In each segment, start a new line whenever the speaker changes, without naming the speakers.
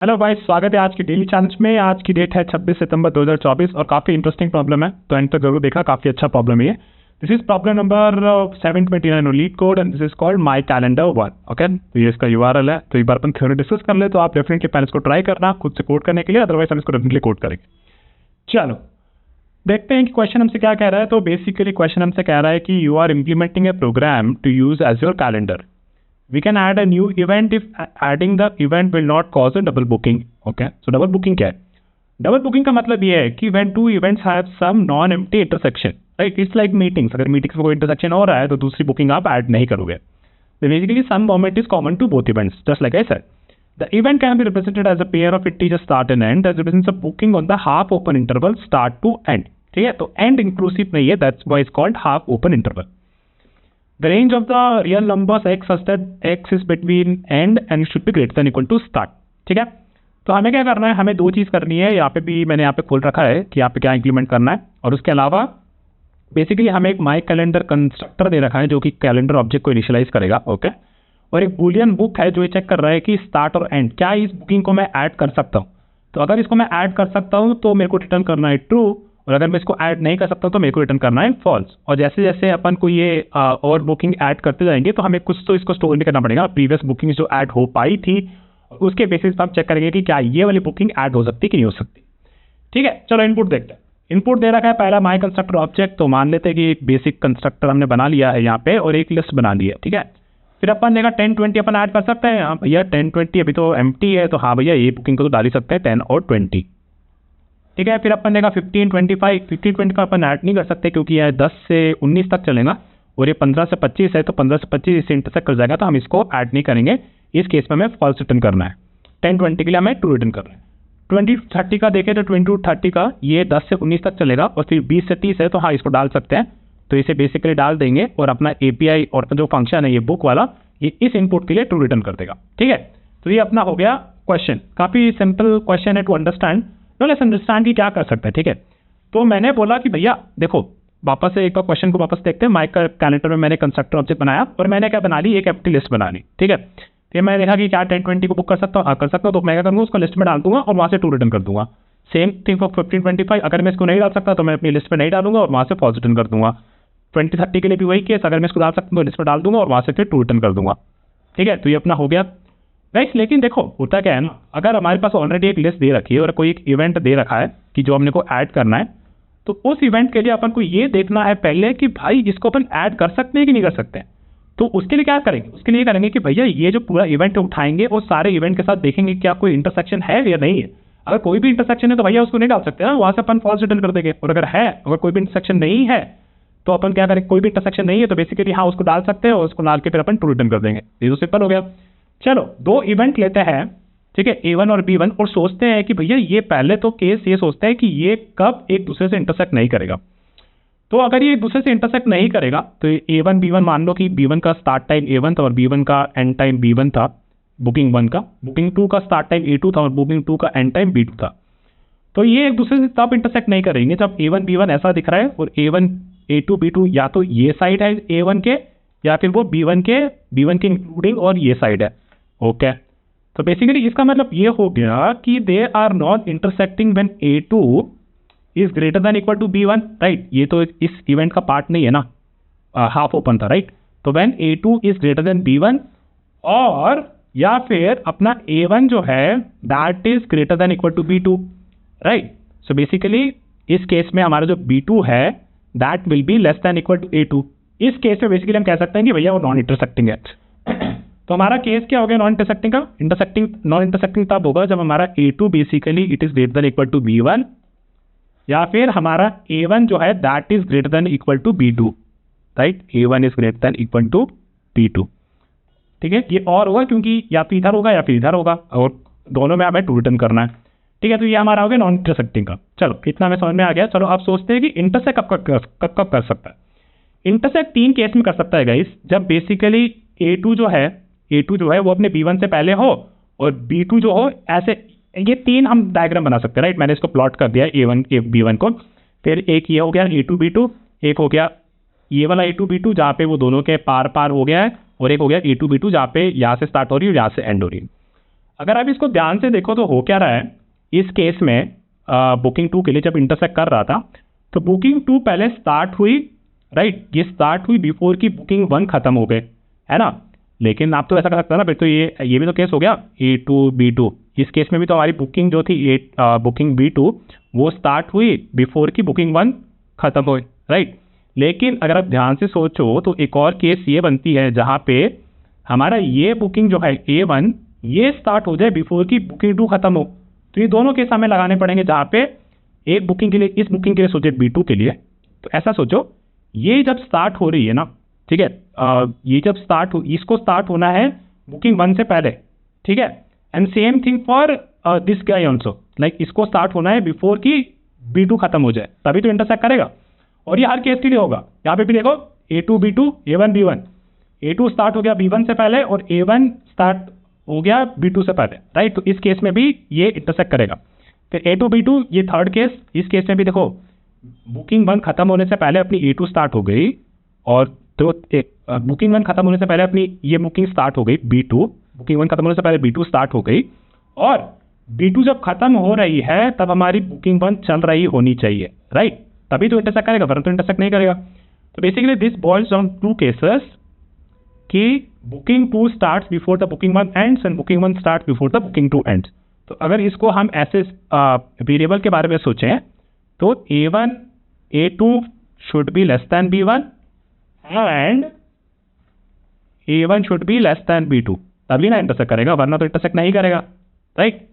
Hello भाई, स्वागत है आज की डेली चैलेंज में। आज की डेट है 26 सितंबर 2024 और काफ़ी इंटरेस्टिंग प्रॉब्लम है, तो एंड तक जरूर देखा। काफ़ी अच्छा प्रॉब्लम है ये। This is problem number 729 leet code and this is called my calendar 1। Okay, तो ये इसका यूआरएल है। तो एक बार अपन थ्योरी डिस्कस कर ले तो आप डेफिनेटली पहले इसको ट्राई करना खुद से कोड करने के लिए, अदरवाइज हम इसको डेफिनेटली कोड करेंगे। चलो देखते हैं कि क्वेश्चन हमसे क्या कह रहा है। तो बेसिकली क्वेश्चन हमसे कह रहा है कि you are implementing a program to use as your calendar. We can add a new event if adding the event will not cause a double booking. Okay, so double booking क्या है? Double booking का मतलब ये है कि when two events have some non-empty intersection, right? It's like meetings. अगर meetings में कोई intersection हो रहा है तो दूसरी booking आप add नहीं करोगे. So basically some moment is common to both events, just like I said. The event can be represented as a pair of integers start and end that represents a booking on the half open interval start to end. ठीक है, तो end inclusive नहीं है, that's why it's called half open interval. The range of the real numbers x such that x is between end and should be greater than equal to start. ठीक है, तो हमें क्या करना है, हमें दो चीज़ करनी है। यहाँ पे भी मैंने यहाँ पे खोल रखा है कि यहाँ पे क्या इंप्लीमेंट करना है, और उसके अलावा बेसिकली हमें एक माई कैलेंडर कंस्ट्रक्टर दे रखा है जो कि कैलेंडर ऑब्जेक्ट को इनिशियलाइज करेगा। ओके, और एक बूलियन बुक है जो ये चेक कर रहा है कि स्टार्ट और एंड क्या इस बुकिंग को मैं ऐड कर सकता हूँ। तो अगर इसको मैं ऐड कर सकता हूँ तो मेरे को रिटर्न करना है ट्रू, और अगर मैं इसको ऐड नहीं कर सकता तो मेरे को रिटर्न करना है फॉल्स। और जैसे जैसे अपन को ये और बुकिंग ऐड करते जाएंगे तो हमें कुछ तो इसको स्टोर भी करना पड़ेगा। प्रीवियस बुकिंग जो ऐड हो पाई थी उसके बेसिस पर हम चेक करेंगे कि क्या ये वाली बुकिंग ऐड हो सकती है कि नहीं हो सकती। ठीक है, चलो इनपुट देखते हैं। इनपुट दे रखा है पहला माई कंस्ट्रक्टर ऑब्जेक्ट, तो मान लेते हैं कि एक बेसिक कंस्ट्रक्टर हमने बना लिया है यहाँ पे और एक लिस्ट बना ली है। ठीक है, फिर अपन देखा 10-20 अपन ऐड कर सकते हैं। हाँ भैया 10-20 अभी तो एम्प्टी है, तो हाँ भैया ये बुकिंग को तो डाल ही सकते हैं 10 और 20। ठीक है, फिर अपन देखा 15-25, 15-20 का अपन ऐड नहीं कर सकते क्योंकि यह 10 से 19 तक चलेगा और ये 15 से 25 है, तो 15 से 25 इससे इंटरसेक्ट कर जाएगा, तो हम इसको ऐड नहीं करेंगे। इस केस में हमें फॉल्स रिटर्न करना है। 10-20 के लिए हमें ट्रू रिटर्न करना है। 20-30 का देखें तो 20-30 का ये 10 से 19 तक चलेगा, और फिर 20 से 30 है तो हाँ इसको डाल सकते हैं, तो इसे बेसिकली डाल देंगे और अपना API और जो फंक्शन है ये बुक वाला ये इस इनपुट के लिए ट्रू रिटर्न कर देगा। ठीक है, तो ये अपना हो गया क्वेश्चन। काफ़ी सिंपल क्वेश्चन है to understand. No let's understand कि क्या कर सकते हैं। ठीक है, तो मैंने बोला कि भैया देखो वापस से एक बार क्वेश्चन को वापस देखते हैं। माई कैलेंडर में मैंने कंस्ट्रक्टर ऑब्जेक्ट बनाया और मैंने क्या बना ली, एक एम्प्टी लिस्ट बना ली। ठीक है, फिर मैंने देखा कि क्या 10-20 को बुक कर सकता हूँ, हाँ कर सकता हूँ, तो मैं क्या करूँगा उसको लिस्ट में डाल दूंगा और वहाँ से ट्रू रिटर्न कर दूंगा। सेम थिंग फॉर 15-25, अगर मैं इसको नहीं डाल सकता तो मैं अपनी लिस्ट में नहीं डालूंगा और वहाँ से फॉल्स रिटर्न कर दूंगा। 20-30 के लिए भी वही केस, अगर मैं इसको डाल सकता हूँ तो लिस्ट में डाल दूंगा और वहाँ से फिर ट्रू रिटर्न कर दूंगा। ठीक है, तो ये अपना हो गया राइट। लेकिन देखो होता क्या है ना, अगर हमारे पास ऑलरेडी एक लिस्ट दे रखी है और कोई एक इवेंट दे रखा है कि जो हमने को ऐड करना है, तो उस इवेंट के लिए अपन को ये देखना है पहले कि भाई इसको अपन ऐड कर सकते हैं कि नहीं कर सकते हैं। तो उसके लिए क्या करेंगे, उसके लिए करेंगे कि भैया ये जो पूरा इवेंट उठाएंगे और सारे इवेंट के साथ देखेंगे क्या कोई इंटरसेक्शन है या नहीं है। अगर कोई भी इंटरसेक्शन है तो भैया उसको नहीं डाल सकते ना, वहाँ से अपन फॉल्स रिटर्न कर देंगे। और अगर कोई भी इंटरसेक्शन नहीं है तो अपन क्या करेंगे, कोई भी इंटरसेक्शन नहीं है तो बेसिकली हाँ उसको डाल सकते हैं और उसको डाल के फिर अपन ट्रू रिटर्न कर देंगे। ये तो सिंपल हो गया। चलो दो इवेंट लेते हैं, ठीक है, A1 और B1, और सोचते हैं कि भैया ये पहले तो केस ये सोचते हैं कि ये कब एक दूसरे से इंटरसेक्ट नहीं करेगा। तो अगर ये एक दूसरे से इंटरसेक्ट नहीं करेगा तो A1 B1, मान लो कि B1 का स्टार्ट टाइम A1 था और B1 का एंड टाइम B1 था, बुकिंग 1 का, बुकिंग 2 का स्टार्ट टाइम A2 था और बुकिंग 2 का एंड टाइम B2 था। तो ये एक दूसरे से तब इंटरसेक्ट नहीं करेंगे जब A1 B1 ऐसा दिख रहा है और A1 A2 B2 या तो ये साइड है A1 के या फिर वो B1 के इंक्लूडिंग और ये साइड है। ओके, तो बेसिकली इसका मतलब ये हो गया कि they are not intersecting when A2 is greater than equal to B1, right. ये तो इस इवेंट का पार्ट नहीं है ना, हाफ ओपन था, राइट। तो when A2 is greater than B1, और या फिर अपना A1 जो है that is greater than equal to B2, right. So basically इस केस में हमारा जो B2 है that will be less than equal to A2। इस केस में बेसिकली हम कह सकते हैं कि भैया वो नॉन इंटरसेक्टिंग है। तो हमारा केस क्या हो गया नॉन इंटरसेक्टिंग का। नॉन इंटरसेक्टिंग तब होगा जब हमारा A2 basically it is greater than equal to B1, या फिर हमारा A1 जो है that is greater than equal to B2, right. A1 is greater than equal to B2। ठीक है, ये और होगा क्योंकि या तो इधर होगा या फिर इधर होगा, और दोनों में हमें ट्रू रिटर्न करना है। ठीक है, तो ये हमारा हो गया नॉन इंटरसेक्टिंग का। चलो इतना हमें समझ में आ गया। चलो अब सोचते हैं कि इंटरसेक्ट कब कर सकता है। इंटरसेक्ट 3 केस में कर सकता है गाइस, जब बेसिकली A2 जो है वो अपने B1 से पहले हो और B2 जो हो ऐसे, ये 3 हम डायग्राम बना सकते हैं, राइट। मैंने इसको प्लॉट कर दिया A1 के B1 को। फिर एक ये हो गया A2 B2, एक हो गया ये वाला A2 B2 जहाँ पे वो दोनों के पार हो गया है, और एक हो गया A2 B2 जहाँ पे यहाँ से स्टार्ट हो रही है और यहाँ से एंड हो रही है। अगर आप इसको ध्यान से देखो तो हो क्या रहा है इस केस में, बुकिंग 2 के लिए जब इंटरसेक्ट कर रहा था तो बुकिंग 2 पहले स्टार्ट हुई, राइट, ये स्टार्ट हुई बिफोर की बुकिंग 1 खत्म हो गए, है ना। लेकिन आप तो ऐसा कर सकते हैं ना, फिर तो ये भी तो केस हो गया A2 B2, इस केस में भी तो हमारी बुकिंग जो थी बुकिंग B2 वो स्टार्ट हुई बिफोर की बुकिंग 1 खत्म हुई, राइट। लेकिन अगर आप ध्यान से सोचो तो एक और केस ये बनती है जहाँ पे हमारा ये बुकिंग जो है A1 ये स्टार्ट हो जाए बिफोर की बुकिंग 2 खत्म हो। तो ये दोनों केस हमें लगाने पड़ेंगे जहाँ पे एक बुकिंग के लिए, इस बुकिंग के लिए सोचे B2 के लिए, तो ऐसा सोचो ये जब स्टार्ट हो रही है ना, ठीक है, ये जब इसको स्टार्ट होना है बुकिंग 1 से पहले, ठीक है। And same thing for this guy also, like इसको स्टार्ट होना है बिफोर की B2 खत्म हो जाए, तभी तो इंटरसेक्ट करेगा। और ये हर केस के लिए होगा। यहाँ पे भी देखो A2 B2 A1 B1, A2 start हो गया B1 से पहले और A1 स्टार्ट हो गया B2 से पहले, राइट। तो इस केस में भी ये इंटरसेक्ट करेगा। फिर A2 B2 ये थर्ड केस, इस केस में भी देखो बुकिंग 1 खत्म होने से पहले अपनी A2 स्टार्ट हो गई, और तो बुकिंग 1 खत्म होने से पहले अपनी ये बुकिंग स्टार्ट हो गई B2, बुकिंग 1 खत्म होने से पहले B2 स्टार्ट हो गई, और B2 जब खत्म हो रही है तब हमारी बुकिंग 1 चल रही होनी चाहिए, राइट, तभी तो इंटरसेक्ट करेगा, वरना तो इंटरसेक्ट नहीं करेगा। तो basically this boils on 2 cases कि booking 2 starts before the booking 1 ends and booking 1 start before the booking 2 ends. तो अगर इसको हम ऐसे वेरिएबल के बारे में सोचें तो A1 A2 should be less then B1 and A1 should be less then B2, तभी ना इंटरसेक्ट करेगा, वरना तो इंटरसेक्ट नहीं करेगा, right.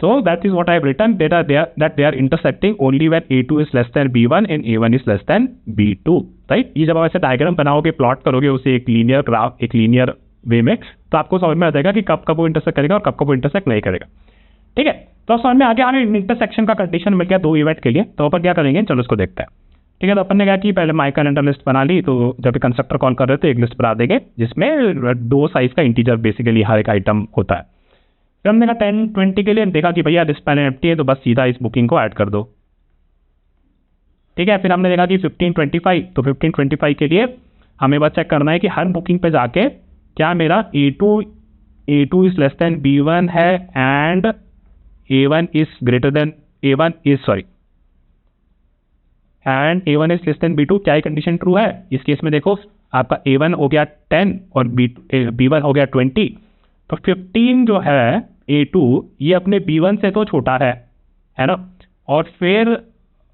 So that is what I have written, that they are intersecting only when A2 is less than B1 and A1 is less than B2, right? ये जब आप ऐसे डायग्राम बनाओगे, प्लॉट करोगे उसे एक लीनियर ग्राफ, एक लीनियर वे में, तो आपको समझ में आ जाएगा कि कब कब वो इंटरसेक्ट करेगा और कब कब वो इंटरसेक्ट नहीं करेगा, ठीक है। तो समझ में आ गया हमें इंटरसेक्शन का कंडीशन मिल गया 2 इवेंट के लिए। तो अपन क्या करेंगे, चलो उसको देखते हैं, ठीक है। तो अपन ने क्या कि पहले माई कैलेंडर लिस्ट बना ली, तो जब भी कंस्ट्रक्टर कॉल कर रहे थे एक लिस्ट बना देंगे जिसमें 2 साइज का इंटीजर बेसिकली हर एक आइटम होता है। फिर हमने कहा 10 20 के लिए देखा कि भैया लिस्ट पहले एम्प्टी है तो बस सीधा इस बुकिंग को ऐड कर दो, ठीक है। फिर हमने देखा कि 15 25, तो 15 25 के लिए हमें बस चेक करना है कि हर बुकिंग पे जाके क्या मेरा A2 is less than B1 है and A1 is greater then A1 is sorry and A1 is less than B2, क्या ये कंडीशन ट्रू है। इस केस में देखो आपका A1 हो गया 10 और B1 हो गया 20, तो 15 जो है A2 ये अपने B1 से तो छोटा है ना। और फिर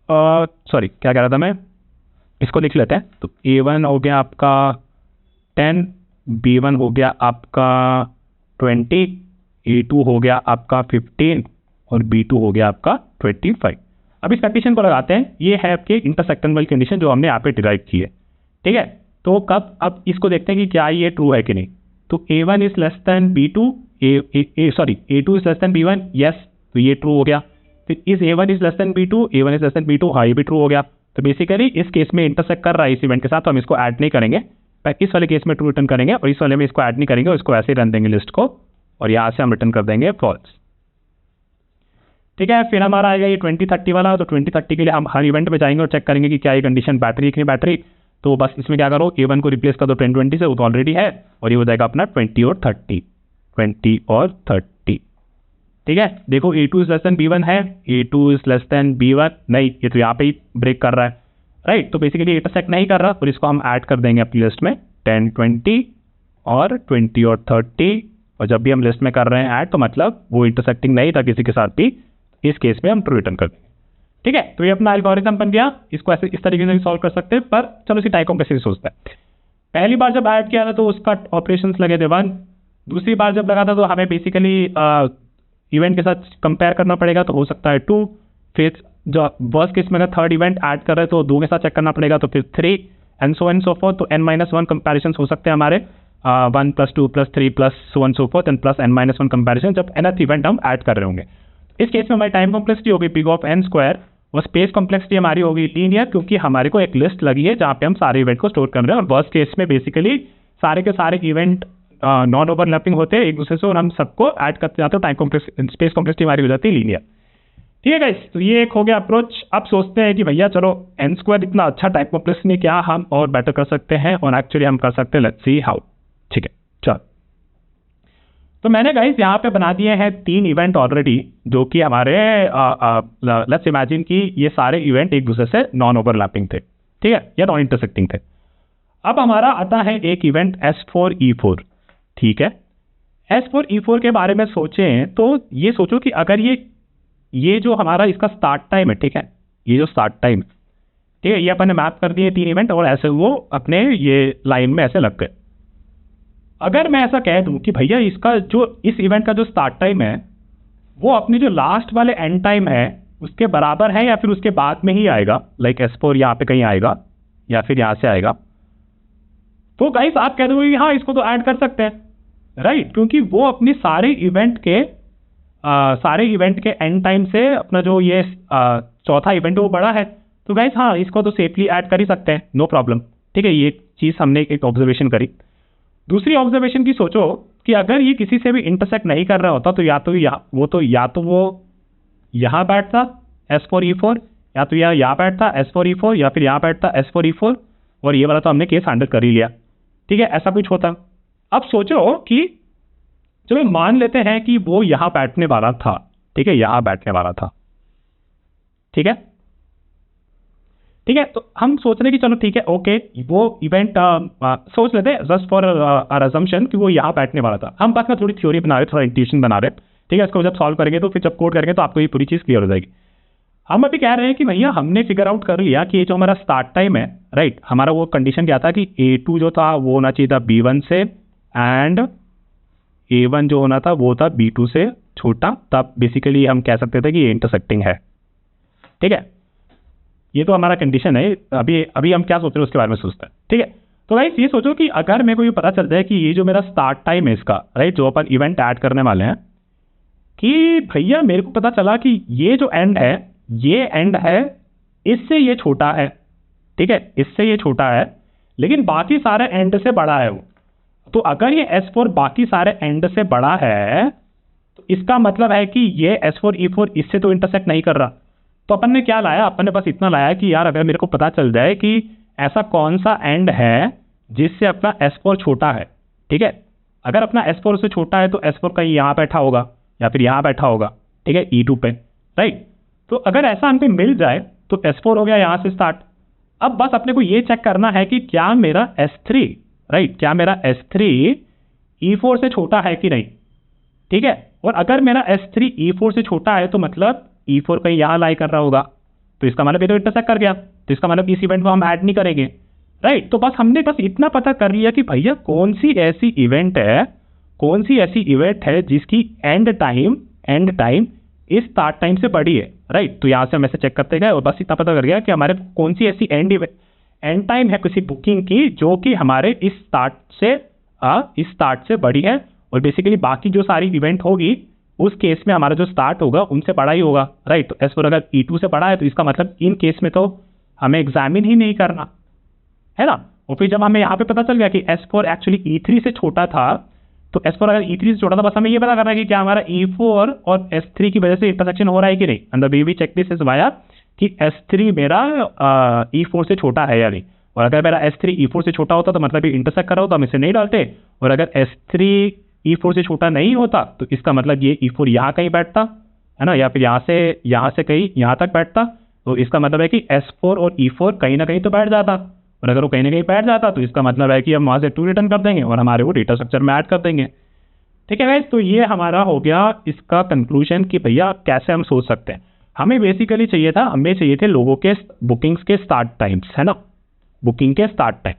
सॉरी क्या कह रहा था मैं, इसको लिख लेते हैं। तो A1 हो गया आपका 10, B1 हो गया आपका 20, A2 हो गया आपका 15 और B2 हो गया आपका 25। अब इस कंडीशन को लगाते हैं, ये है आपके इंटरसेक्शन वाली कंडीशन जो हमने यहाँ पे डिराइव की है, ठीक है। तो कब, अब इसको देखते हैं कि क्या ये ट्रू है कि नहीं। तो A1 is less than B2, A2 is less than B1, yes, तो ये ट्रू हो गया। फिर इस A1 is less than B2, A1 is less than B2, हाँ ये भी ट्रू हो गया। तो बेसिकली इस केस में इंटरसेक्ट कर रहा है इस इवेंट के साथ, तो हम इसको ऐड नहीं करेंगे, इस वाले केस में ट्रू रिटर्न करेंगे और इस वाले में इसको ऐड नहीं करेंगे और इसको ऐसे ही रन देंगे लिस्ट को, और यहाँ से हम रिटर्न कर देंगे फॉल्स, ठीक है। फिर हमारा आएगा ये 20 30 वाला। तो 20 30 के लिए हम हर इवेंट में जाएंगे और चेक करेंगे कि क्या ये कंडीशन बैटरी कि नहीं बैटरी। तो बस इसमें क्या करो, A1 को रिप्लेस कर दो 10 20 से, वो तो ऑलरेडी है, और ये हो जाएगा अपना 20 और 30, 20 और 30, ठीक है। देखो A2 is less than B1 है, A2 is less than B1 नहीं, ये तो यहाँ पे ही ब्रेक कर रहा है, राइट। तो बेसिकली इंटरसेक्ट नहीं कर रहा, और इसको हम ऐड कर देंगे अपनी लिस्ट में 10 20 और 20 और 30, और जब भी हम लिस्ट में कर रहे हैं ऐड तो मतलब वो इंटरसेक्टिंग नहीं था किसी के साथ भी, इस केस में हम ट्रू रिटर्न कर देंगे, ठीक है। तो ये अपना एल्गोरिथम बन गया, इसको ऐसे इस तरीके से भी सॉल्व कर सकते हैं, पर चलो इसी टाइप कैसे सोचते हैं। पहली बार जब ऐड किया था तो उसका ऑपरेशंस लगे थे 1, दूसरी बार जब लगा था तो हमें बेसिकली इवेंट के साथ कंपेयर करना पड़ेगा, तो हो सकता है 2, फिर जो वर्स्ट केस में अगर थर्ड इवेंट ऐड कर रहे हैं तो 2 के साथ चेक करना पड़ेगा, तो फिर 3 एंड सो फोर्थ। तो n-1 कंपेरिजन हो सकते हैं हमारे 1 + 2 + 3 + so on so forth and plus n-1 comparison जब nth इवेंट हम ऐड कर रहे होंगे। इस केस में हमारी टाइम कॉम्प्लेक्सिटी होगी बिग ऑफ n स्क्वायर, और स्पेस कॉम्प्लेक्सिटी हमारी होगी लीनियर, क्योंकि हमारे को एक लिस्ट लगी है जहाँ पे हम सारे इवेंट को स्टोर कर रहे हैं, और वर्स्ट केस में बेसिकली सारे के सारे इवेंट नॉन ओवरलैपिंग होते हैं एक दूसरे से, और हम सबको ऐड करते जाते हैं, टाइम कॉम्प्लेक्स स्पेस कॉम्प्लेक्सिटी हमारी हो जाती है लीनियर, ठीक है गाइस। तो ये एक हो गया अप्रोच। अब सोचते हैं कि भैया चलो n स्क्वायर इतना अच्छा टाइम कॉम्प्लेक्स नहीं, क्या हम और बेटर कर सकते हैं, और एक्चुअली हम कर सकते हैं, लेट्स सी हाउ, ठीक है। चलो तो मैंने गाइस यहाँ पे बना दिए हैं 3 इवेंट ऑलरेडी, जो कि हमारे लेट्स इमेजिन कि ये सारे इवेंट एक दूसरे से नॉन ओवरलैपिंग थे, ठीक है, या नॉन इंटरसेक्टिंग थे। अब हमारा आता है एक इवेंट S4E4, ठीक है। S4E4 के बारे में सोचें तो ये सोचो कि अगर ये जो हमारा इसका स्टार्ट टाइम है, ठीक है, ये जो स्टार्ट टाइम, ठीक है, ये अपन ने मैप कर दिए 3 इवेंट और ऐसे वो अपने ये लाइन में ऐसे लग गए। अगर मैं ऐसा कह दूं कि भैया इसका जो इस इवेंट का जो स्टार्ट टाइम है वो अपनी जो लास्ट वाले एंड टाइम है उसके बराबर है या फिर उसके बाद में ही आएगा, लाइक S4 यहाँ पे कहीं आएगा या फिर यहाँ से आएगा, तो गाइस आप कह दोगे कि हाँ इसको तो ऐड कर सकते हैं, राइट, क्योंकि वो अपनी सारे इवेंट के एंड टाइम से अपना जो ये चौथा इवेंट वो बड़ा है, तो गाइस हाँ इसको तो सेफली ऐड कर ही सकते हैं, नो प्रॉब्लम, ठीक है। ये चीज़ हमने एक ऑब्जर्वेशन करी। दूसरी ऑब्जर्वेशन की सोचो कि अगर ये किसी से भी इंटरसेक्ट नहीं कर रहा होता तो या तो वो यहाँ बैठता S4E4, या तो यहाँ बैठता S4E4, या फिर यहाँ बैठता S4E4, और ये वाला तो हमने केस हैंडल कर ही लिया, ठीक है, ऐसा कुछ होता। अब सोचो कि चलो मान लेते हैं कि वो यहाँ बैठने वाला था, ठीक है, यहाँ बैठने वाला था, ठीक है, ठीक है। तो हम सोच रहे हैं कि चलो ठीक है, ओके, वो इवेंट सोच लेते हैं जस्ट फॉर आवर अजम्पशन कि वो यहाँ बैठने वाला था। हम बस में थोड़ी थ्योरी बना रहे, थोड़ा इंट्यूशन बना रहे, ठीक है। इसको जब सॉल्व करेंगे तो फिर जब कोड करेंगे तो आपको ये पूरी चीज़ क्लियर हो जाएगी। हम अभी कह रहे हैं कि भैया हमने फिगर आउट कर लिया कि ये जो हमारा स्टार्ट टाइम है, राइट, हमारा वो कंडीशन क्या था कि A2 जो था वो होना चाहिए था B1 से, एंड A1 जो होना था वो था B2 से छोटा, तब बेसिकली हम कह सकते थे कि ये इंटरसेक्टिंग है, ठीक है। ये तो हमारा कंडीशन है। अभी हम क्या सोच रहे हैं उसके बारे में सोचते हैं, ठीक है। तो गाइस ये सोचो कि अगर मेरे को ये पता चल जाए कि ये जो मेरा स्टार्ट टाइम है इसका, राइट, जो अपन इवेंट ऐड करने वाले हैं, कि भैया मेरे को पता चला कि ये जो एंड है, ये एंड है इससे ये छोटा है, ठीक है, इससे ये छोटा है, लेकिन बाकी सारे एंड से बड़ा है वो। तो अगर ये S4 बाकी सारे एंड से बड़ा है तो इसका मतलब है कि ये S4E4 इससे तो इंटरसेक्ट नहीं कर रहा। तो अपन ने क्या लाया, अपन ने बस इतना लाया कि यार अगर मेरे को पता चल जाए कि ऐसा कौन सा एंड है जिससे अपना S4 छोटा है, ठीक है, अगर अपना S4 से छोटा है तो S4 कहीं यहाँ बैठा होगा या फिर यहाँ बैठा होगा, ठीक है, E2 पे, राइट। तो अगर ऐसा हमको मिल जाए तो S4 हो गया यहाँ से स्टार्ट। अब बस अपने को ये चेक करना है कि क्या मेरा S3, राइट, क्या मेरा S3 E4 से छोटा है कि नहीं, ठीक है। और अगर मेरा S3 E4 से छोटा है तो मतलब E4 कहीं यहाँ लाई कर रहा होगा, तो इसका मतलब ये तो इंटरसेक्ट कर गया, तो इसका मतलब इस इवेंट को हम ऐड नहीं करेंगे, राइट। तो बस हमने बस इतना पता कर लिया कि भैया कौन सी ऐसी इवेंट है जिसकी एंड टाइम इस स्टार्ट टाइम से बड़ी है, राइट। तो यहाँ से हम ऐसे चेक करते गए और बस इतना पता कर गया कि हमारे कौन सी ऐसी एंड टाइम है किसी बुकिंग की जो कि हमारे इस स्टार्ट से बड़ी है, और बेसिकली बाकी जो सारी इवेंट होगी उस केस में हमारा जो स्टार्ट होगा उनसे बड़ा ही होगा, राइट। तो S4 अगर E2 से बड़ा है तो इसका मतलब इन केस में तो हमें एग्जामिन ही नहीं करना है ना। और फिर जब हमें यहाँ पे पता चल गया कि S4 एक्चुअली E3 से छोटा था, तो S4 अगर E3 से छोटा था, बस हमें ये पता करना है कि क्या हमारा E4 और S3 की वजह से इंटरसेक्शन हो रहा है कि नहीं। And the way we check this is via कि S3 मेरा E4 से छोटा है या नहीं, और अगर मेरा S3 E4 से छोटा होता तो मतलब ये इंटरसेक्ट कर रहा होता, हम इसे नहीं डालते, और अगर S3 E4 से छोटा नहीं होता तो इसका मतलब ये E4 यहाँ कहीं बैठता है ना, या फिर यहाँ से कहीं यहाँ तक बैठता, तो इसका मतलब है कि S4 और E4 कहीं ना कहीं तो बैठ जाता, और अगर वो कहीं ना कहीं बैठ जाता तो इसका मतलब है कि हम वहाँ से 2 रिटर्न कर देंगे और हमारे वो डेटा स्ट्रक्चर में ऐड कर देंगे, ठीक है गाइस। तो ये हमारा हो गया इसका कंक्लूजन कि भैया कैसे हम सोच सकते हैं। हमें बेसिकली चाहिए थे लोगों के बुकिंग्स के स्टार्ट टाइम्स, है ना, बुकिंग के स्टार्ट टाइम।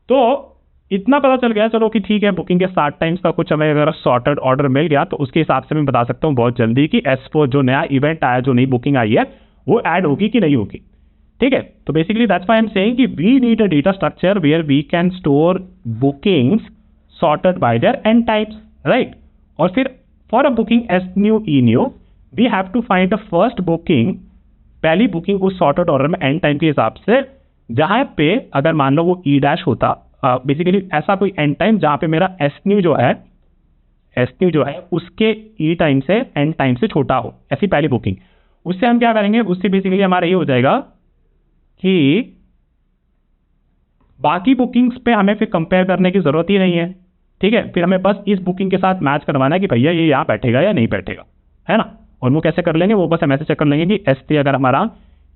तो इतना पता चल गया, चलो कि ठीक है, बुकिंग के स्टार्ट टाइम्स का कुछ हमें अगर सॉर्टेड ऑर्डर मिल गया तो उसके हिसाब से मैं बता सकता हूँ बहुत जल्दी कि S4 जो नया इवेंट आया, जो नई बुकिंग आई है, वो ऐड होगी कि नहीं होगी, ठीक है। तो basically that's why I am saying कि we need a data structure where we can store bookings sorted by their end types, right. और फिर for a booking S new E new we have to find the first booking, पहली booking उस sorted order में end time के हिसाब से, जहाँ पे अगर मान लो वो E डैश होता, बेसिकली ऐसा कोई एंड टाइम जहाँ पे मेरा S न्यू जो है उसके E टाइम से एंड टाइम से छोटा हो, ऐसी पहली बुकिंग। उससे हम क्या करेंगे, उससे बेसिकली हमारा ये हो जाएगा कि बाकी बुकिंग्स पे हमें फिर कंपेयर करने की जरूरत ही नहीं है, ठीक है, फिर हमें बस इस बुकिंग के साथ मैच करवाना है कि भैया ये यहाँ बैठेगा या नहीं बैठेगा, है ना। और वो कैसे कर लेंगे, वो बस हम ऐसे चेक कर लेंगे कि S3 अगर हमारा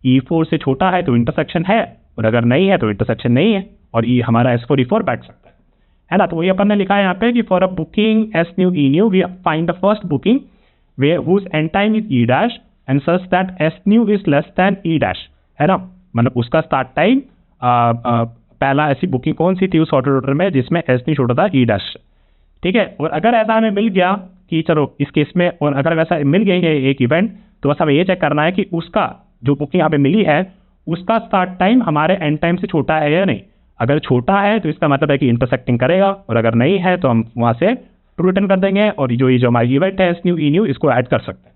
E4 से छोटा है तो इंटरसेक्शन है, और अगर नहीं है तो इंटरसेक्शन नहीं है, और E हमारा S4 E4 बैठ सकता है ना। तो वही अपन ने लिखा है यहाँ पे कि for a booking S new E new we find the first booking where whose end time is E dash and such that S new is less than E dash, है ना। मतलब उसका स्टार्ट टाइम पहला ऐसी booking कौन सी थी उस order order में जिसमें S न्यू छोटा था E dash, ठीक है। और अगर ऐसा हमें मिल गया कि चलो इस केस में, और अगर वैसा मिल गई है एक इवेंट, तो बस हमें ये चेक करना है कि उसका जो बुकिंग यहाँ पे मिली है उसका स्टार्ट टाइम हमारे एंड टाइम से छोटा है या नहीं। अगर छोटा है तो इसका मतलब है कि इंटरसेक्टिंग करेगा, और अगर नहीं है तो हम वहाँ से ट्रू रिटर्न कर देंगे, और जो हमारी इवेंट है एस न्यू ई न्यू इसको ऐड कर सकते हैं।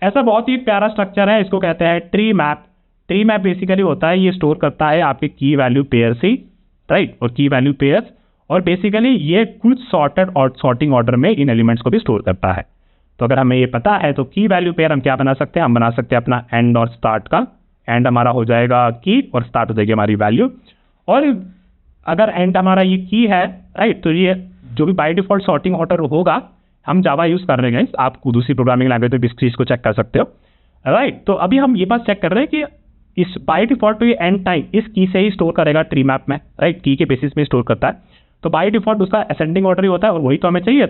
ऐसा बहुत ही प्यारा स्ट्रक्चर है, इसको कहते हैं tree map. Tree map basically होता है, ये स्टोर करता है आपके की वैल्यू पेयर्स ही, राइट, और की वैल्यू पेयर्स, और बेसिकली ये कुछ सॉर्टेड और सॉर्टिंग ऑर्डर में इन एलिमेंट्स को भी स्टोर करता है। तो अगर हमें ये पता है तो की वैल्यू पेयर हम क्या बना सकते हैं, हम बना सकते हैं अपना एंड और स्टार्ट का। एंड हमारा हो जाएगा की और स्टार्ट हो जाएगी हमारी वैल्यू। और अगर एंड हमारा ये की है, राइट, तो ये जो भी बाय डिफॉल्ट सॉर्टिंग ऑर्डर होगा, हम जावा यूज कर रहे हैं, आप दूसरी प्रोग्रामिंग लैंग्वेज में भी इस चीज को चेक कर सकते हो, राइट। तो अभी हम ये बात चेक कर रहे हैं कि इस बाय डिफॉल्ट तो ये एंड टाइम इस की से ही स्टोर करेगा ट्री मैप में, राइट, की के बेसिस में स्टोर करता है। तो बाय डिफॉल्ट उसका असेंडिंग ऑर्डर ही होता है, और वही तो हमें चाहिए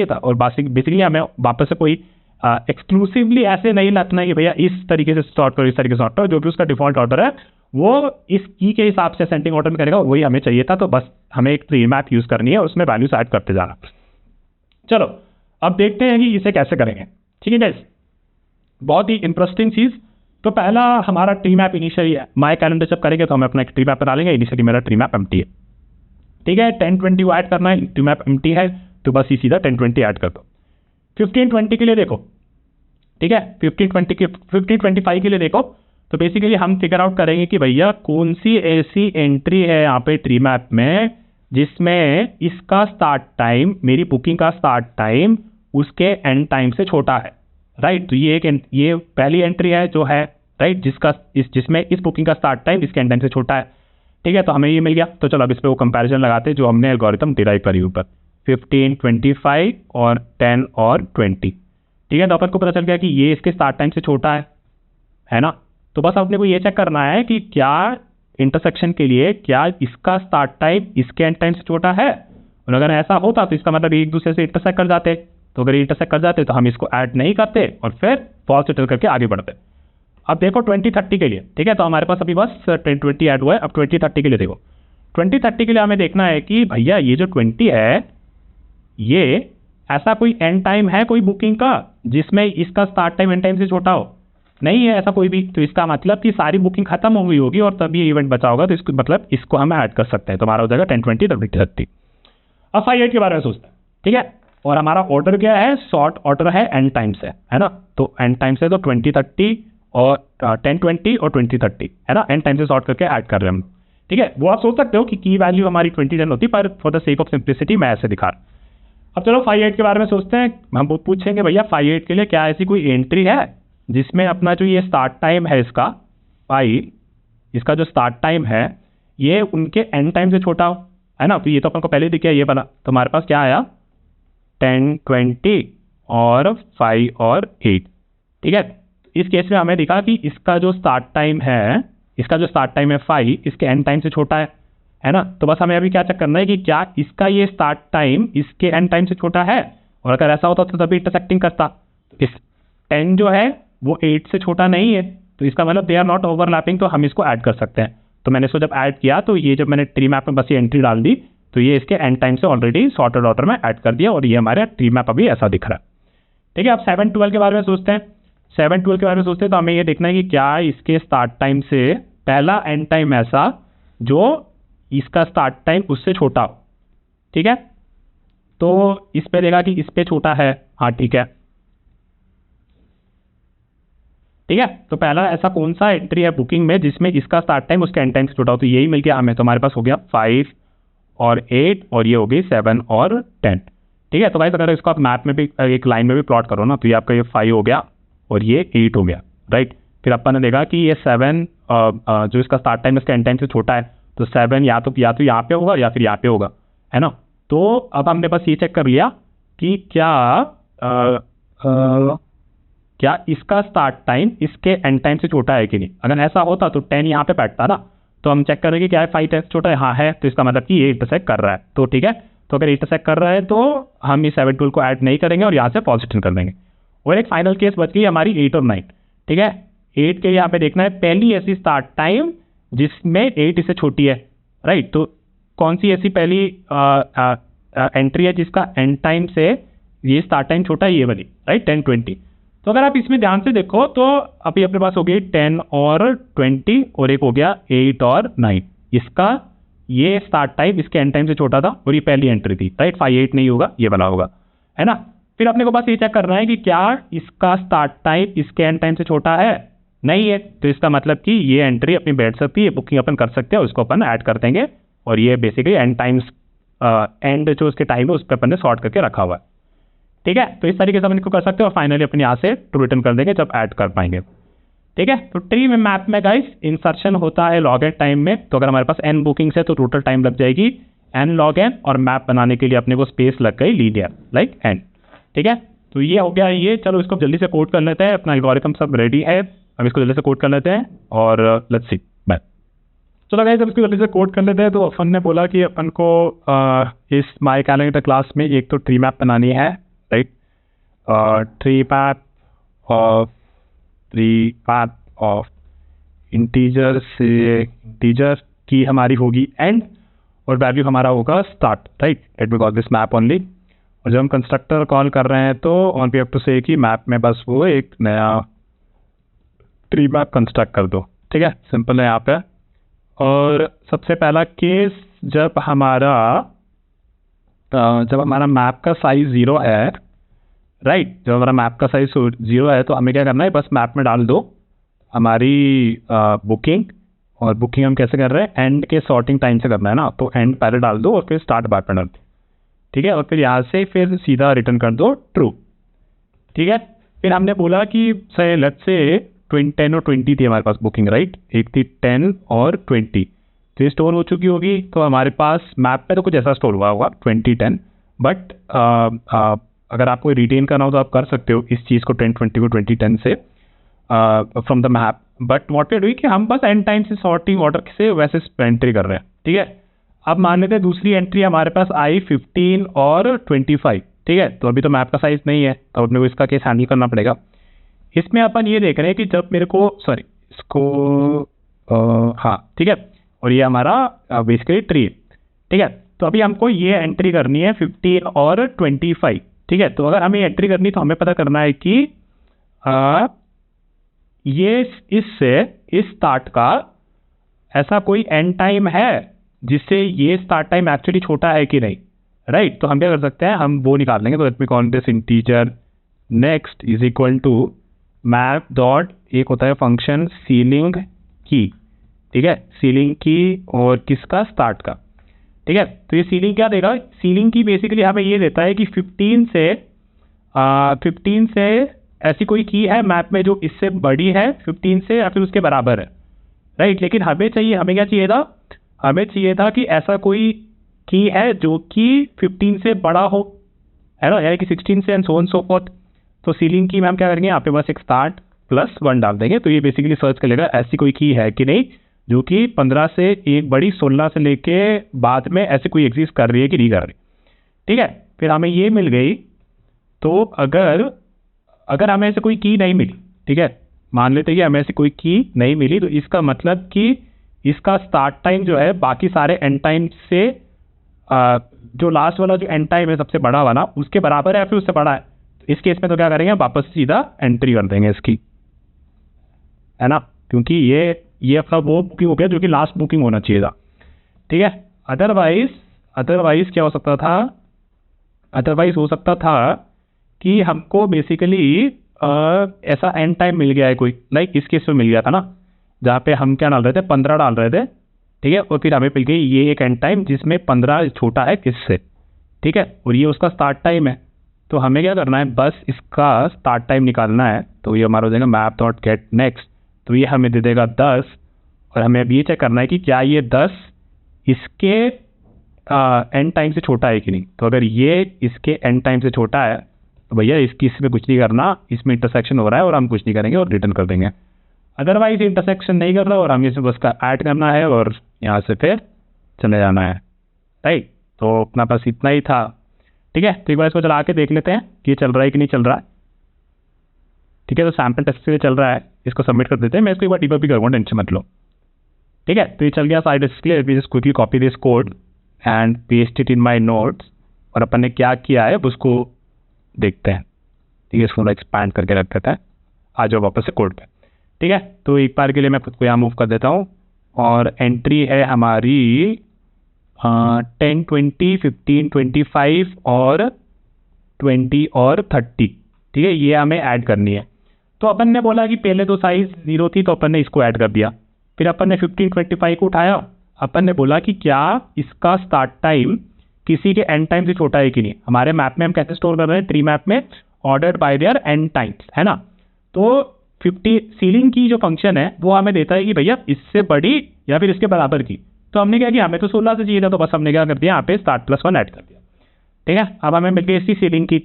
था, और बेसिकली हमें वापस से कोई एक्सक्लूसिवली ऐसे नहीं लगना है कि भैया इस तरीके से सॉर्ट करो, इस तरीके से सॉर्ट करो। जो भी उसका डिफॉल्ट ऑर्डर है वो इस की के हिसाब से असेंडिंग ऑर्डर में करेगा, वही हमें चाहिए था। तो बस हमें एक ट्री मैप यूज करनी है, उसमें वैल्यूज ऐड करते जाना। चलो अब देखते हैं कि इसे कैसे करेंगे, ठीक है गाइस। बहुत ही इंटरेस्टिंग चीज। तो पहला हमारा ट्री मैप इनिशियली माई कैलेंडर जब करेंगे तो हम अपना एक ट्री मैप बना लेंगे। इनिशियली मेरा ट्री मैप एम्प्टी है, ठीक है। 1020 को ऐड करना है, ट्री मैप एम्प्टी है तो बस ही सीधा 1020 ऐड कर दो। 1520 के लिए देखो, ठीक है, 1525 के लिए देखो। तो बेसिकली हम फिगर आउट करेंगे कि भैया कौन सी ऐसी एंट्री है यहाँ पे ट्री मैप में जिसमें इसका स्टार्ट टाइम, मेरी बुकिंग का स्टार्ट टाइम उसके एंड टाइम से छोटा है, राइट। तो ये पहली एंट्री है जो है, राइट, जिसमें इस बुकिंग का स्टार्ट टाइम इसके एंड टाइम से छोटा है, ठीक है। तो हमें ये मिल गया। तो चलो अब इस पर वो कंपैरिजन लगाते हैं जो हमने एल्गोरिथम डिराइव करी ऊपर, 15, 25 और 10 और 20, ठीक है। तो अपन को पता चल गया कि ये इसके स्टार्ट टाइम से छोटा है ना। तो बस अपने को ये चेक करना है कि क्या इंटरसेक्शन के लिए क्या इसका स्टार्ट टाइम इसके एंड टाइम से छोटा है, और अगर ऐसा होता तो इसका मतलब एक दूसरे से इंटरसेक्ट कर जाते। तो अगर इंटरसेक्ट कर जाते तो हम इसको ऐड नहीं करते और फिर फॉल्स रिटर्न करके आगे बढ़ते। अब देखो 2030 के लिए, ठीक है, तो हमारे पास अभी बस 1020 ऐड हुआ है। अब 2030 के लिए देखो, 2030 के लिए हमें देखना है कि भैया ये जो 20 है ये ऐसा कोई एंड टाइम है कोई बुकिंग का जिसमें इसका स्टार्ट टाइम एंड टाइम से छोटा हो, नहीं है ऐसा कोई भी। तो इसका मतलब कि सारी बुकिंग खत्म हो गई होगी और तब ये इवेंट बचा होगा, तो इसको मतलब इसको हम ऐड कर सकते हैं। तो हमारा हो जाएगा 1020 2030। अब 58 के बारे में सोचते हैं, ठीक है। और हमारा ऑर्डर क्या है, शॉर्ट ऑर्डर है एंड टाइम से, है ना। तो एंड टाइम से तो 2030 और 1020 और 2030, है ना, एंड टाइम से शॉर्ट करके ऐड कर रहे हैं हम, ठीक है। वो आप सोच सकते हो कि की वैल्यू हमारी 2010 होती, पर for the sake of simplicity मैं ऐसे दिखा रहा। अब चलो 58 के बारे में सोचते हैं। हम पूछेंगे भैया 58 के लिए क्या ऐसी कोई एंट्री है जिसमें अपना जो ये स्टार्ट टाइम है इसका जो स्टार्ट टाइम है ये उनके एंड टाइम से छोटा हो, है ना। तो ये तो अपन को पहले दिख गया, ये बना। तो हमारे पास क्या आया 10, 20 और 5 और 8, ठीक है। इस केस में हमें दिखा कि इसका जो स्टार्ट टाइम है 5 इसके एंड टाइम से छोटा है ना। तो बस हमें अभी क्या चेक करना है कि क्या इसका ये स्टार्ट टाइम इसके एंड टाइम से छोटा है, और अगर ऐसा होता तो तभी इंटरसेक्टिंग करता। इस 10 जो है वो 8 से छोटा नहीं है, तो इसका मतलब दे आर नॉट ओवरलैपिंग, तो हम इसको ऐड कर सकते हैं। तो मैंने इसको जब ऐड किया तो ये जब मैंने ट्री मैप में बस ये एंट्री डाल दी तो ये इसके एंड टाइम से ऑलरेडी सॉर्टेड ऑर्डर में ऐड कर दिया, और ये हमारे ट्री मैप अभी ऐसा दिख रहा है, ठीक है। अब 7-12 के बारे में सोचते हैं। 7-12 के बारे में सोचते हैं तो हमें ये देखना है कि क्या इसके स्टार्ट टाइम से पहला एंड टाइम ऐसा जो इसका स्टार्ट टाइम उससे छोटा हो, ठीक है। तो इस पे देगा कि इस पे छोटा है, हाँ ठीक है, ठीक है। तो पहला ऐसा कौन सा एंट्री है बुकिंग में जिसमें इसका स्टार्ट टाइम उसके एंड टाइम से छोटा हो, तो यही मिल गया हमें। तो हमारे पास हो गया 5 और 8 और ये हो गई 7 और 10, ठीक है। तो भाई अगर इसको आप मैप में भी एक लाइन में भी प्लॉट करो ना, तो ये आपका ये 5 हो गया और ये 8 हो गया, राइट। फिर अपन ने देखा कि ये 7 जो इसका स्टार्ट टाइम इसका एंड टाइम से छोटा है, तो 7 या तो यहाँ पे होगा या फिर यहाँ पे होगा, है ना। तो अब हमने बस ये चेक कर लिया कि क्या इसका स्टार्ट टाइम इसके एंड टाइम से छोटा है कि नहीं। अगर ऐसा होता तो 10 यहाँ पे बैठता ना, तो हम चेक करेंगे क्या है 5 छोटा है, हाँ है, तो इसका मतलब कि ये इंटरसेक्ट कर रहा है, तो ठीक है। तो अगर इंटरसेक्ट कर रहा है तो हम इस 7 को ऐड नहीं करेंगे और यहाँ से पॉजिटिव कर देंगे। और एक फाइनल केस बच गई हमारी 8 और 9, ठीक है। 8 के यहाँ पे देखना है पहली ऐसी स्टार्ट टाइम जिसमें 8 इससे छोटी है, राइट। तो कौन सी ऐसी पहली एंट्री है जिसका एंड टाइम से ये स्टार्ट टाइम छोटा है, ये वाली, राइट, 10 20। तो अगर आप इसमें ध्यान से देखो तो अभी अपने पास हो गई 10 और 20 और एक हो गया 8 और 9। इसका ये स्टार्ट टाइम इसके एंड टाइम से छोटा था और ये पहली एंट्री थी, राइट। 5 8 नहीं होगा, ये वाला होगा, है ना। फिर अपने को बस ये चेक करना है कि क्या इसका स्टार्ट टाइम इसके एंड टाइम से छोटा है, नहीं है, तो इसका मतलब कि ये एंट्री अपनी बैठ सकती है, बुकिंग अपन कर सकते हैं, उसको अपन ऐड कर देंगे और ये बेसिकली एंड टाइम्स एंड जो उसके टाइम है उस पर अपन ने सॉर्ट करके रखा हुआ है, ठीक है। तो इस तरीके से अपन इसको कर सकते हैं और फाइनली अपन यहाँ से ट्रू रिटर्न कर देंगे जब ऐड कर पाएंगे, ठीक है। तो ट्री में मैप में गाइस इंसर्शन होता है लॉग एन टाइम में, तो अगर हमारे पास n बुकिंग्स है तो टोटल टाइम लग जाएगी n log n और मैप बनाने के लिए अपने को स्पेस लग गई लीनियर लाइक n, ठीक है। तो ये हो गया ये। चलो इसको जल्दी से कोड कर लेते हैं, अपना एल्गोरिथम सब रेडी है, अब इसको जल्दी से कोड कर लेते हैं और लेट्स सी बाय। चलो गाइस अब इसको जल्दी से कोड कर लेते हैं। तो अपन ने बोला कि अपन को इस माई कैलेंडर क्लास में एक तो ट्री मैप बनानी है, right, tree map of integer से इंटीजर की हमारी होगी एंड और वैल्यू हमारा होगा start, right. Late me call this map only. और जब हम कंस्ट्रक्टर कॉल कर रहे हैं तो ऑन वी हैव टू से कि मैप में बस वो एक नया ट्री मैप कंस्ट्रक्ट कर दो, ठीक है, सिंपल है यहाँ पे। और सबसे पहला केस जब हमारा मैप का साइज 0 है, राइट, जब हमारा मैप का साइज 0 है तो हमें क्या करना है, बस मैप में डाल दो हमारी बुकिंग। और बुकिंग हम कैसे कर रहे हैं, एंड के सॉर्टिंग टाइम से करना है ना, तो एंड पहले डाल दो और फिर स्टार्ट बाद में डाल दो, ठीक है। और फिर यहाँ से फिर सीधा रिटर्न कर दो ट्रू, ठीक है। फिर हमने बोला कि से लेट्स से 10 और 20 थी हमारे पास बुकिंग, राइट, एक थी 10 और 20, तो ये स्टोर हो चुकी होगी। तो हमारे पास मैप पे तो कुछ ऐसा स्टोर हुआ होगा 20 10, बट अगर आपको रिटेन करना हो तो आप कर सकते हो इस चीज़ को 10 20 को 20 10 से from the map. But what we doing कि हम बस एंड टाइम से सॉर्टिंग ऑर्डर से वैसे एंट्री कर रहे हैं, ठीक है। अब मान लेते हैं दूसरी एंट्री हमारे पास आई 15 और 25, ठीक है। तो अभी तो मैप का साइज नहीं है तो अपने को इसका केस हैंडल करना पड़ेगा। इसमें अपन ये देख रहे हैं कि जब मेरे को हाँ, ठीक है, और ये हमारा बेसिकली ट्री, ठीक है। तो अभी हमको ये एंट्री करनी है 15 और 25, ठीक है। तो अगर हमें एंट्री करनी तो हमें पता करना है कि ये इससे इस स्टार्ट का ऐसा कोई एंड टाइम है जिससे ये स्टार्ट टाइम एक्चुअली छोटा है कि नहीं, राइट। तो हम क्या कर सकते हैं, हम वो निकाल लेंगे। तो let me call this integer next is equal to map dot, एक होता है फंक्शन सीलिंग की, ठीक है, सीलिंग की और किसका, स्टार्ट का, ठीक है। तो ये सीलिंग क्या देगा, सीलिंग की बेसिकली हमें ये देता है कि 15 से ऐसी कोई की है मैप में जो इससे बड़ी है 15 से या फिर उसके बराबर है, राइट। लेकिन हमें क्या चाहिए था, हमें चाहिए था कि ऐसा कोई की है जो कि 15 से बड़ा हो, है ना, यानी कि 16 से and so on so fourth. तो सीलिंग की में हम क्या करेंगे, यहाँ पे बस एक स्टार्ट प्लस 1 डाल देंगे, तो ये बेसिकली सर्च कर लेगा ऐसी कोई की है कि नहीं जो कि 15 से एक बड़ी, 16 से लेके बाद में ऐसे कोई एग्जिस्ट कर रही है कि नहीं कर रही, ठीक है। फिर हमें ये मिल गई। तो अगर हमें ऐसे कोई की नहीं मिली, ठीक है, मान लेते हैं कि हमें ऐसी कोई की नहीं मिली, तो इसका मतलब कि इसका स्टार्ट टाइम जो है बाकी सारे एंड टाइम से जो लास्ट वाला जो एंड टाइम है सबसे बड़ा वाला उसके बराबर है या फिर उससे बड़ा है। तो इस केस में तो क्या करेंगे, वापस सीधा एंट्री कर देंगे इसकी, है ना, क्योंकि ये अपना वो बुकिंग हो गया जो कि लास्ट बुकिंग होना चाहिए था, ठीक है। अदरवाइज क्या हो सकता था, अदरवाइज हो सकता था कि हमको बेसिकली ऐसा एंड टाइम मिल गया है कोई, लाइक इस केस में मिल गया था ना, जहाँ पे हम क्या डाल रहे थे, 15 डाल रहे थे, ठीक है। और फिर हमें मिल गई ये एक एंड टाइम जिसमें 15 छोटा है किससे, ठीक है, और ये उसका स्टार्ट टाइम है। तो हमें क्या करना है, बस इसका स्टार्ट टाइम निकालना है। तो ये हमारा हो जाएगा मैप डॉट गेट नेक्स्ट, तो ये हमें दे देगा 10 और हमें अब ये चेक करना है कि क्या ये 10 इसके एन टाइम से छोटा है कि नहीं। तो अगर ये इसके एन टाइम से छोटा है तो भैया इसकी इसमें कुछ नहीं करना, इसमें इंटरसेक्शन हो रहा है और हम कुछ नहीं करेंगे और रिटर्न कर देंगे। अदरवाइज इंटरसेक्शन नहीं कर रहा और हमें इसमें बस का ऐड करना है और यहाँ से फिर चले जाना है, राइट। तो अपना पास इतना ही था, ठीक है। तो एक बार इसको चला के देख लेते हैं कि ये चल रहा है कि नहीं चल रहा है, ठीक है। तो सैम्पल टेस्ट से चल रहा है, इसको सबमिट कर देते हैं। मैं इसको एक बार डिबग भी करूँगा, टेंशन मत लो, ठीक है। तो ये चल गया side display. We just quickly copy this code and paste it in my notes. और अपन ने क्या किया है उसको देखते हैं, ठीक है। इसको एक्सपैंड करके रख देते हैं। आ जाओ वापस से कोड पे, ठीक है। तो एक बार के लिए मैं खुद को यहाँ मूव कर देता हूँ और एंट्री है हमारी 10, 20, 15, 25 और 20 और 30, ठीक है। ये हमें ऐड करनी है। तो अपन ने बोला कि पहले तो साइज 0 थी तो अपन ने इसको ऐड कर दिया। फिर अपन ने 15, 25 को उठाया। अपन ने बोला कि क्या इसका स्टार्ट टाइम किसी के एंड टाइम से छोटा है कि नहीं। हमारे मैप में हम कैसे स्टोर कर रहे हैं, ट्री मैप में ordered bye their and times, है ना। तो 50 सीलिंग की जो फंक्शन है वो हमें देता है कि भैया इससे बड़ी या फिर इसके बराबर की। तो हमने क्या किया, हमें तो 16 से चाहिए था तो बस हमने क्या कर दिया, यहाँ पे स्टार्ट +1 ऐड कर दिया, ठीक है। अब हमें मिल गई इसकी सीलिंग की,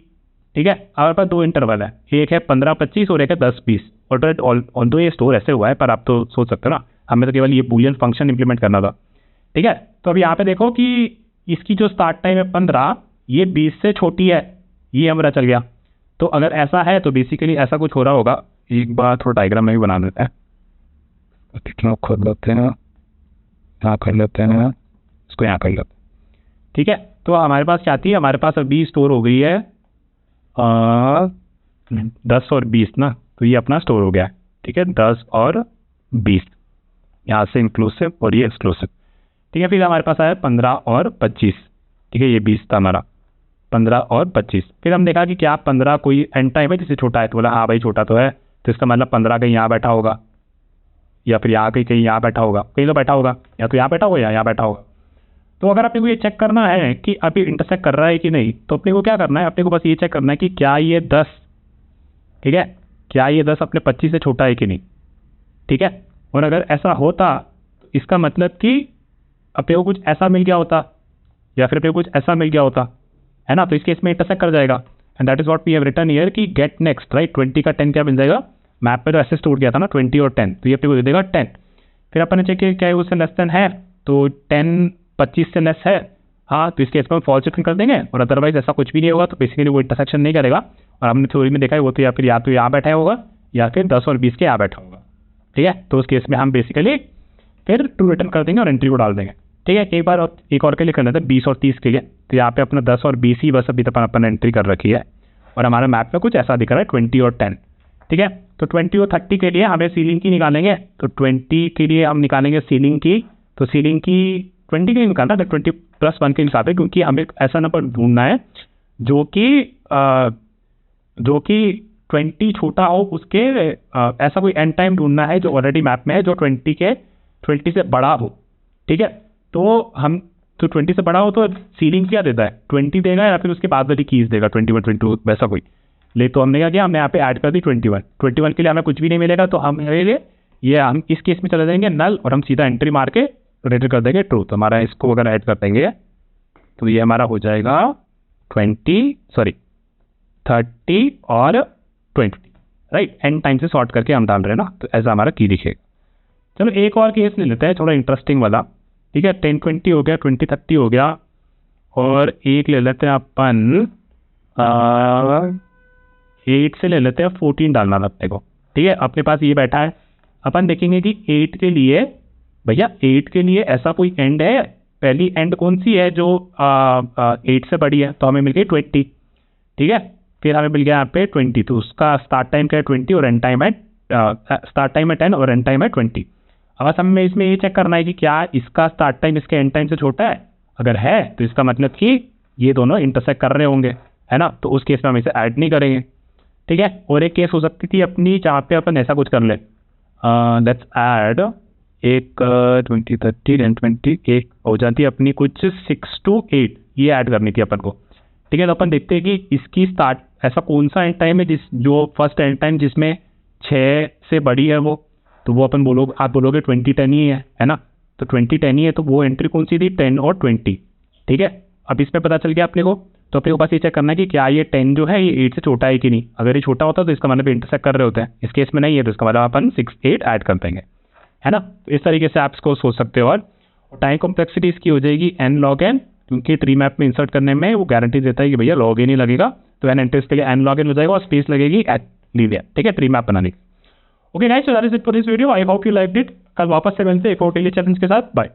ठीक है। हमारे पास 2 इंटरवल है, एक है 15, 25 और एक है 10, 20। और तो ये स्टोर ऐसे हुआ है पर आप तो सोच सकते हो ना, हमें तो केवल ये बूलियन फंक्शन इंप्लीमेंट करना था, ठीक है। तो अब यहाँ पे देखो कि इसकी जो स्टार्ट टाइम है 15, ये 20 से छोटी है, ये हमारा चल गया। तो अगर ऐसा है तो बेसिकली ऐसा कुछ हो रहा होगा। एक बार थोड़ा डायग्राम में भी बना देते हैं, कितना खोल लेते हैं, यहाँ कर लेते हैं, इसको यहाँ कर लेते हैं, ठीक है। तो हमारे पास क्या थी, हमारे पास अभी स्टोर हो गई है 10 और 20 ना। तो ये अपना स्टोर हो गया, ठीक है, 10 और 20 यहाँ से इंक्लूसिव और ये एक्सक्लूसिव, ठीक है। फिर हमारे पास आया 15 और 25, ठीक है। ये 20 था हमारा, 15 और 25। फिर हम देखा कि क्या 15 कोई एंड टाइम है जिससे छोटा है। तो बोला हाँ भाई छोटा तो है। तो इसका मतलब 15 कहीं यहाँ बैठा होगा या फिर यहाँ कहीं यहाँ बैठा होगा, कहीं तो बैठा होगा, या तो यहाँ बैठा होगा या यहाँ बैठा होगा। तो अगर अपने को ये चेक करना है कि अभी इंटरसेक्ट कर रहा है कि नहीं, तो अपने को क्या करना है, अपने को बस ये चेक करना है कि क्या ये 10, ठीक है, क्या ये 10 अपने 25 से छोटा है कि नहीं, ठीक है। और अगर ऐसा होता तो इसका मतलब कि अपने को कुछ ऐसा मिल गया होता या फिर अपने को कुछ ऐसा मिल गया होता, है ना। तो इस केस में इंटरसेक्ट कर जाएगा and that is what we have written here कि गेट नेक्स्ट, राइट। 20 का 10 क्या मिल जाएगा, मैप पे तो ऐसे स्टोर किया था ना 20 और 10, तो ये अपने को दे देगा 10। फिर अपन ने चेक किया क्या उससे लेस देन है, तो 10 25 से लेस है, हाँ। तो इस केस में हम फॉल्स रिटर्न कर देंगे और अदरवाइज ऐसा कुछ भी नहीं होगा तो बेसिकली वो इंटरसेक्शन नहीं करेगा। और हमने थ्योरी में देखा है वो तो या तो यहाँ बैठा होगा या फिर 10 और 20 के यहाँ बैठा होगा, ठीक है। तो उस केस में हम बेसिकली फिर ट्रू रिटर्न कर देंगे और एंट्री को डाल देंगे, ठीक है। एक बार एक और के लिए कर लेते हैं 20 और 30 के लिए। तो यहाँ पे अपना 10 और 20 ही बस अभी तक अपन एंट्री कर रखी है और हमारे मैप में कुछ ऐसा दिख रहा है 20 और 10, ठीक है। तो 20 और 30 के लिए हमें सीलिंग की निकालेंगे। तो 20 के लिए हम निकालेंगे सीलिंग की। तो सीलिंग की 20 के लिए निकालना है 20 + 1 के हिसाब से, क्योंकि हमें ऐसा नंबर ढूंढना है जो कि 20 छोटा हो उसके, ऐसा कोई एंड टाइम ढूंढना है जो ऑलरेडी मैप में है जो 20 से बड़ा हो, ठीक है। तो 20 से बड़ा हो तो सीलिंग क्या देता है, 20 देगा या फिर उसके बाद वाली कीज देगा 21, 22 वैसा कोई। ले तो हमने क्या किया, हमने यहाँ पे ऐड कर दी 21 के लिए हमें कुछ भी नहीं मिलेगा। तो हम हम इस केस में चले जाएंगे नल और हम सीधा एंट्री मार के रिटर्न कर देंगे ट्रू। तो हमारा इसको अगर ऐड कर देंगे तो ये हमारा हो जाएगा 30 और 20, राइट। एंड टाइम से सॉर्ट करके हम डाल रहे हैं ना, तो ऐसा हमारा की दिखेगा। चलो एक और केस ले लेते हैं थोड़ा इंटरेस्टिंग वाला, ठीक है। 10, 20 हो गया, 20, 30 हो गया और एक ले लेते हैं अपन 8 से ले लेते हैं 14 डालना था अपने को, ठीक है। अपने पास ये बैठा है, अपन देखेंगे कि 8 के लिए भैया 8 के लिए ऐसा कोई एंड है, पहली एंड कौन सी है जो 8 से बड़ी है, तो हमें मिल गई 20, ठीक है। फिर हमें मिल गया यहाँ पे 20, तो उसका स्टार्ट टाइम क्या है 20 और एंड टाइम है स्टार्ट टाइम है 10 और एंड टाइम है 20। अब हमें इसमें ये चेक करना है कि क्या इसका स्टार्ट टाइम इसके एंड टाइम से छोटा है। अगर है तो इसका मतलब कि ये दोनों इंटरसेक्ट कर रहे होंगे, है ना। तो उस केस में हम इसे ऐड नहीं करेंगे, ठीक है। और एक केस हो सकती थी अपनी जहाँ पे अपन ऐसा कुछ कर ले, लेट्स ऐड एक 20, 30 एंड 20 एक हो जाती है अपनी कुछ 6 to 8, ये ऐड करनी थी अपन को, ठीक है। तो अपन देखते हैं कि इसकी स्टार्ट ऐसा कौन सा एंड टाइम है जो फर्स्ट एंड टाइम जिसमें 6 से बड़ी है वो, तो वो अपन आप बोलोगे 20, 10 ही है ना। तो 20, 10 ही है, तो वो एंट्री कौन सी थी 10 और 20, ठीक है, अब इसमें पता चल गया अपने को, तो अपने को बस ये चेक करना है कि क्या ये 10 जो है ये 8 से छोटा है कि नहीं। अगर ये छोटा होता है तो इसका मतलब इंटरसेक्ट कर रहे होते हैं, इस केस में नहीं है तो इसका मतलब अपन 6 8 ऐड कर देंगे, है ना। तो इस तरीके से आप इसको सोच सकते हो। और टाइम कॉम्प्लेक्सिटी इसकी हो जाएगी n log n, क्योंकि 3 मैप में इंसर्ट करने में वो गारंटी देता है कि भैया log n ही लगेगा, तो n एंट्रीज के लिए n log n हो जाएगा और स्पेस लगेगी लीनियर, ठीक है, 3 मैप बनाने की। Okay guys, so that is it for this video, I hope you liked it. कल वापस से मिलते हैं एक और डेली चैलेंज के साथ। बाय।